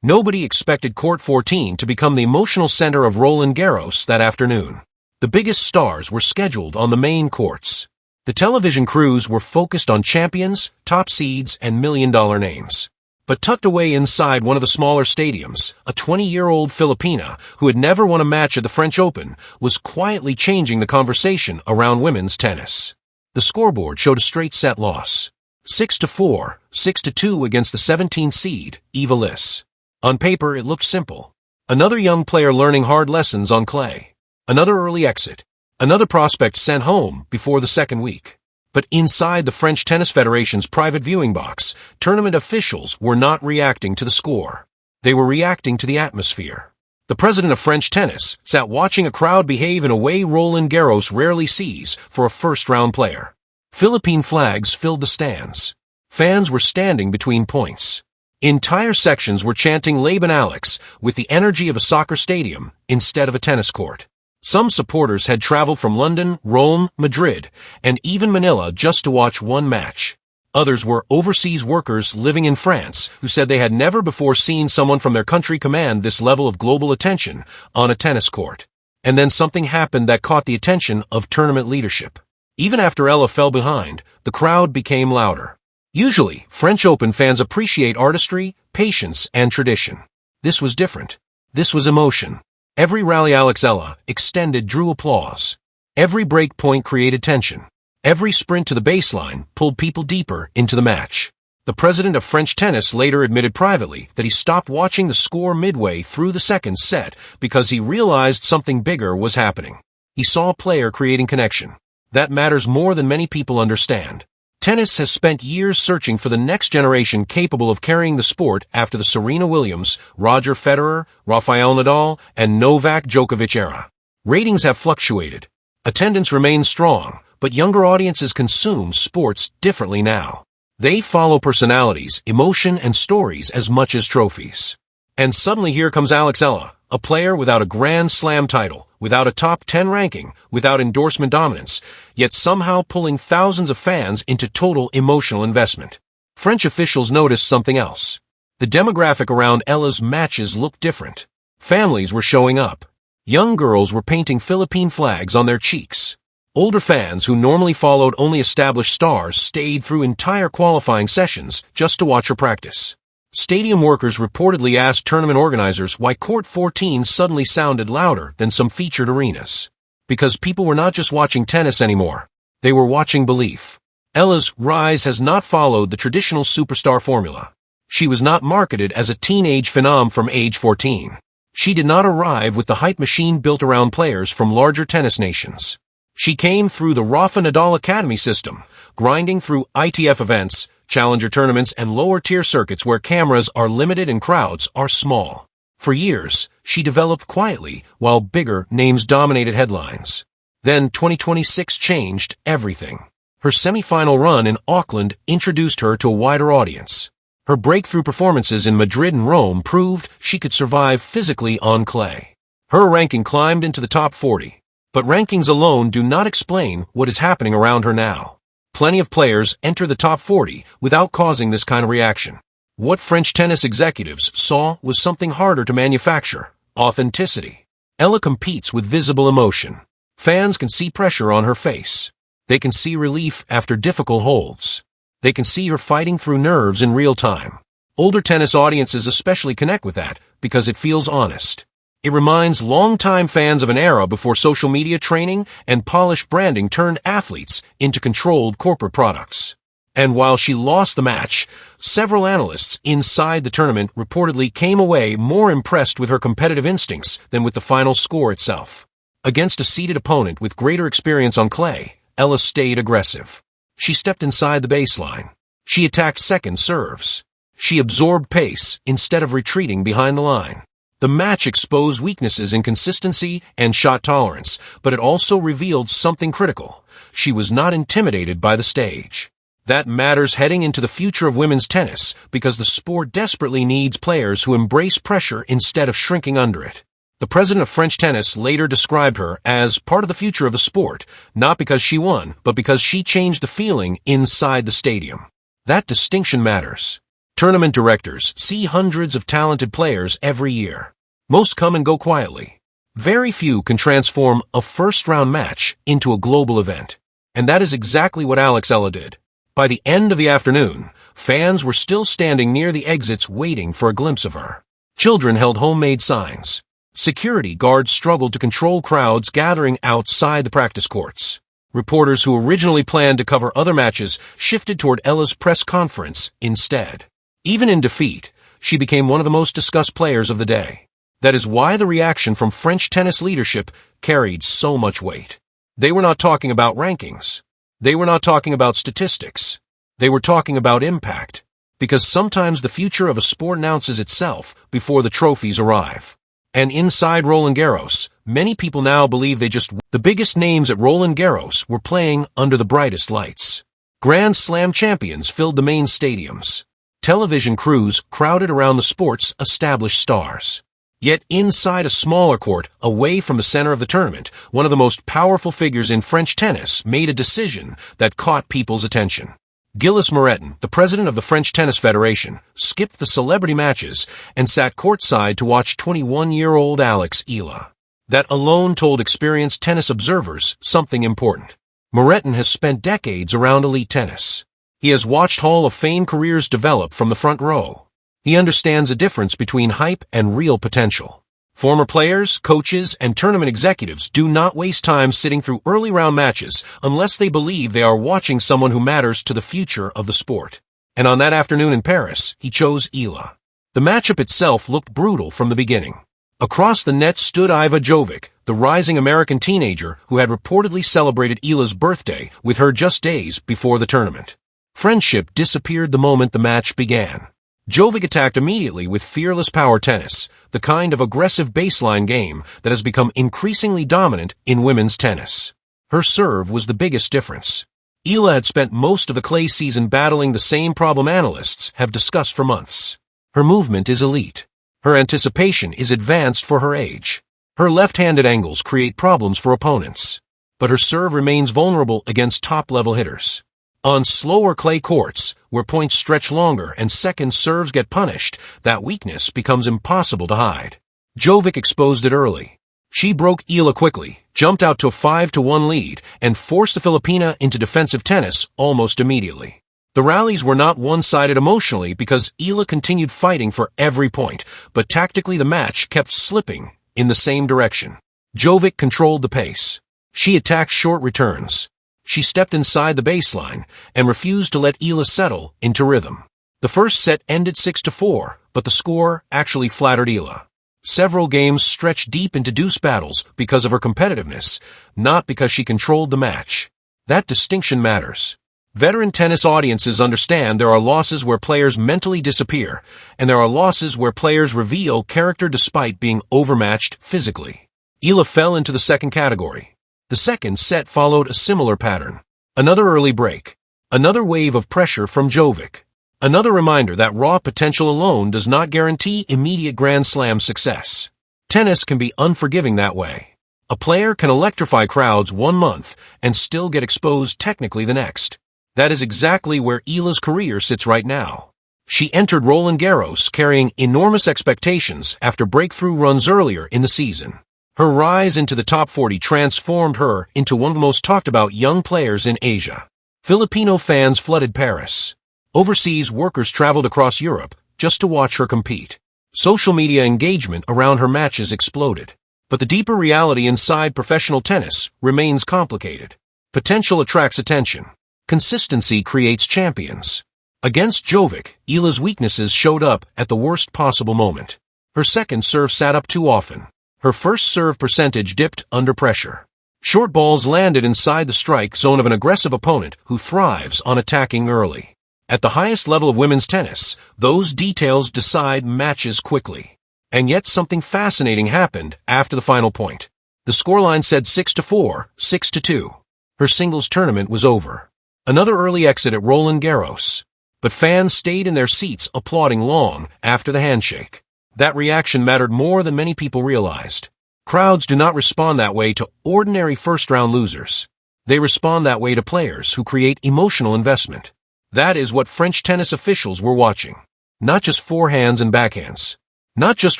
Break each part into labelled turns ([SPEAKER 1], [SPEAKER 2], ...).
[SPEAKER 1] Nobody expected Court 14 to become the emotional center of Roland Garros that afternoon. The biggest stars were scheduled on the main courts. The television crews were focused on champions, top seeds, and million-dollar names. But tucked away inside one of the smaller stadiums, a 20-year-old Filipina who had never won a match at the French Open was quietly changing the conversation around women's tennis. The scoreboard showed a straight-set loss. 6-4, 6-2 against the 17th seed, Eva Liss. On paper, it looked simple. Another young player learning hard lessons on clay. Another early exit. Another prospect sent home before the second week. But inside the French Tennis Federation's private viewing box, tournament officials were not reacting to the score. They were reacting to the atmosphere. The president of French tennis sat watching a crowd behave in a way Roland Garros rarely sees for a first-round player. Philippine flags filled the stands. Fans were standing between points. Entire sections were chanting Laban Alex with the energy of a soccer stadium instead of a tennis court. Some supporters had traveled from London, Rome, Madrid, and even Manila just to watch one match. Others were overseas workers living in France who said they had never before seen someone from their country command this level of global attention on a tennis court. And then something happened that caught the attention of tournament leadership. Even after Ella fell behind, the crowd became louder. Usually, French Open fans appreciate artistry, patience, and tradition. This was different. This was emotion. Every rally Alex Ella extended drew applause. Every break point created tension. Every sprint to the baseline pulled people deeper into the match. The president of French tennis later admitted privately that he stopped watching the score midway through the second set because he realized something bigger was happening. He saw a player creating connection. That matters more than many people understand. Tennis has spent years searching for the next generation capable of carrying the sport after the Serena Williams, Roger Federer, Rafael Nadal, and Novak Djokovic era. Ratings have fluctuated. Attendance remains strong, but younger audiences consume sports differently now. They follow personalities, emotion, and stories as much as trophies. And suddenly here comes Alex Ella, a player without a Grand Slam title, without a top 10 ranking, without endorsement dominance, yet somehow pulling thousands of fans into total emotional investment. French officials noticed something else. The demographic around Ella's matches looked different. Families were showing up. Young girls were painting Philippine flags on their cheeks. Older fans who normally followed only established stars stayed through entire qualifying sessions just to watch her practice. Stadium workers reportedly asked tournament organizers why Court 14 suddenly sounded louder than some featured arenas. Because people were not just watching tennis anymore. They were watching belief. Ella's rise has not followed the traditional superstar formula. She was not marketed as a teenage phenom from age 14. She did not arrive with the hype machine built around players from larger tennis nations. She came through the Rafa Nadal Academy system, grinding through ITF events, challenger tournaments, and lower-tier circuits where cameras are limited and crowds are small. For years, she developed quietly while bigger names dominated headlines. Then 2026 changed everything. Her semifinal run in Auckland introduced her to a wider audience. Her breakthrough performances in Madrid and Rome proved she could survive physically on clay. Her ranking climbed into the top 40. But rankings alone do not explain what is happening around her now. Plenty of players enter the top 40 without causing this kind of reaction. What French tennis executives saw was something harder to manufacture: authenticity. Ella competes with visible emotion. Fans can see pressure on her face. They can see relief after difficult holds. They can see her fighting through nerves in real time. Older tennis audiences especially connect with that because it feels honest. It reminds longtime fans of an era before social media training and polished branding turned athletes into controlled corporate products. And while she lost the match, several analysts inside the tournament reportedly came away more impressed with her competitive instincts than with the final score itself. Against a seeded opponent with greater experience on clay, Ella stayed aggressive. She stepped inside the baseline. She attacked second serves. She absorbed pace instead of retreating behind the line. The match exposed weaknesses in consistency and shot tolerance, but it also revealed something critical. She was not intimidated by the stage. That matters heading into the future of women's tennis because the sport desperately needs players who embrace pressure instead of shrinking under it. The president of French tennis later described her as part of the future of the sport, not because she won, but because she changed the feeling inside the stadium. That distinction matters. Tournament directors see hundreds of talented players every year. Most come and go quietly. Very few can transform a first-round match into a global event. And that is exactly what Ella did. By the end of the afternoon, fans were still standing near the exits waiting for a glimpse of her. Children held homemade signs. Security guards struggled to control crowds gathering outside the practice courts. Reporters who originally planned to cover other matches shifted toward Ella's press conference instead. Even in defeat, she became one of the most discussed players of the day. That is why the reaction from French tennis leadership carried so much weight. They were not talking about rankings. They were not talking about statistics. They were talking about impact. Because sometimes the future of a sport announces itself before the trophies arrive. And inside Roland Garros, many people now believe the biggest names at Roland Garros were playing under the brightest lights. Grand Slam champions filled the main stadiums. Television crews crowded around the sport's established stars. Yet inside a smaller court, away from the center of the tournament, one of the most powerful figures in French tennis made a decision that caught people's attention. Gilles Moretin, the president of the French Tennis Federation, skipped the celebrity matches and sat courtside to watch 21-year-old Alex Ela. That alone told experienced tennis observers something important. Moretin has spent decades around elite tennis. He has watched Hall of Fame careers develop from the front row. He understands the difference between hype and real potential. Former players, coaches, and tournament executives do not waste time sitting through early round matches unless they believe they are watching someone who matters to the future of the sport. And on that afternoon in Paris, he chose Ela. The matchup itself looked brutal from the beginning. Across the net stood Iva Jovic, the rising American teenager who had reportedly celebrated Ela's birthday with her just days before the tournament. Friendship disappeared the moment the match began. Jovic attacked immediately with fearless power tennis, the kind of aggressive baseline game that has become increasingly dominant in women's tennis. Her serve was the biggest difference. Ela had spent most of the clay season battling the same problem analysts have discussed for months. Her movement is elite. Her anticipation is advanced for her age. Her left-handed angles create problems for opponents. But her serve remains vulnerable against top-level hitters. On slower clay courts, where points stretch longer and second serves get punished, that weakness becomes impossible to hide. Jovic exposed it early. She broke Ela quickly, jumped out to a 5-1 lead, and forced the Filipina into defensive tennis almost immediately. The rallies were not one-sided emotionally because Ela continued fighting for every point, but tactically the match kept slipping in the same direction. Jovic controlled the pace. She attacked short returns. She stepped inside the baseline and refused to let Ela settle into rhythm. The first set ended 6-4, but the score actually flattered Ela. Several games stretched deep into deuce battles because of her competitiveness, not because she controlled the match. That distinction matters. Veteran tennis audiences understand there are losses where players mentally disappear, and there are losses where players reveal character despite being overmatched physically. Ela fell into the second category. The second set followed a similar pattern. Another early break. Another wave of pressure from Jovic. Another reminder that raw potential alone does not guarantee immediate Grand Slam success. Tennis can be unforgiving that way. A player can electrify crowds 1 month and still get exposed technically the next. That is exactly where Ela's career sits right now. She entered Roland Garros carrying enormous expectations after breakthrough runs earlier in the season. Her rise into the top 40 transformed her into one of the most talked-about young players in Asia. Filipino fans flooded Paris. Overseas workers traveled across Europe just to watch her compete. Social media engagement around her matches exploded. But the deeper reality inside professional tennis remains complicated. Potential attracts attention. Consistency creates champions. Against Jovic, Ela's weaknesses showed up at the worst possible moment. Her second serve sat up too often. Her first serve percentage dipped under pressure. Short balls landed inside the strike zone of an aggressive opponent who thrives on attacking early. At the highest level of women's tennis, those details decide matches quickly. And yet something fascinating happened after the final point. The scoreline said 6-4, 6-2. Her singles tournament was over. Another early exit at Roland Garros. But fans stayed in their seats applauding long after the handshake. That reaction mattered more than many people realized. Crowds do not respond that way to ordinary first-round losers. They respond that way to players who create emotional investment. That is what French tennis officials were watching. Not just forehands and backhands. Not just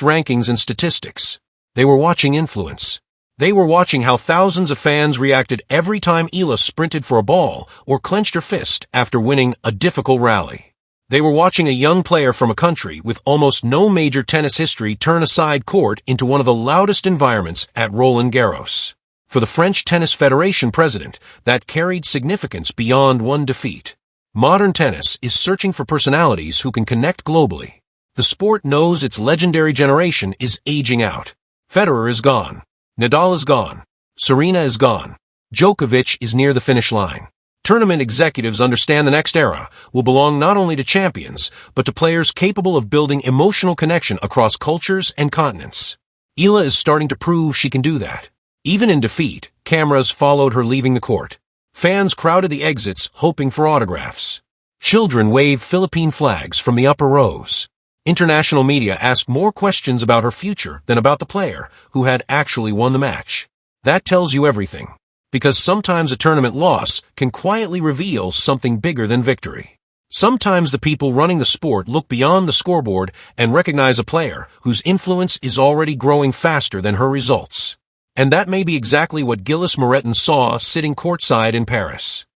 [SPEAKER 1] rankings and statistics. They were watching influence. They were watching how thousands of fans reacted every time Ila sprinted for a ball or clenched her fist after winning a difficult rally. They were watching a young player from a country with almost no major tennis history turn a side court into one of the loudest environments at Roland Garros. For the French Tennis Federation president, that carried significance beyond one defeat. Modern tennis is searching for personalities who can connect globally. The sport knows its legendary generation is aging out. Federer is gone. Nadal is gone. Serena is gone. Djokovic is near the finish line. Tournament executives understand the next era will belong not only to champions, but to players capable of building emotional connection across cultures and continents. Ila is starting to prove she can do that. Even in defeat, cameras followed her leaving the court. Fans crowded the exits hoping for autographs. Children waved Philippine flags from the upper rows. International media asked more questions about her future than about the player who had actually won the match. That tells you everything. Because sometimes a tournament loss can quietly reveal something bigger than victory. Sometimes the people running the sport look beyond the scoreboard and recognize a player whose influence is already growing faster than her results. And that may be exactly what Gilles Moreton saw sitting courtside in Paris.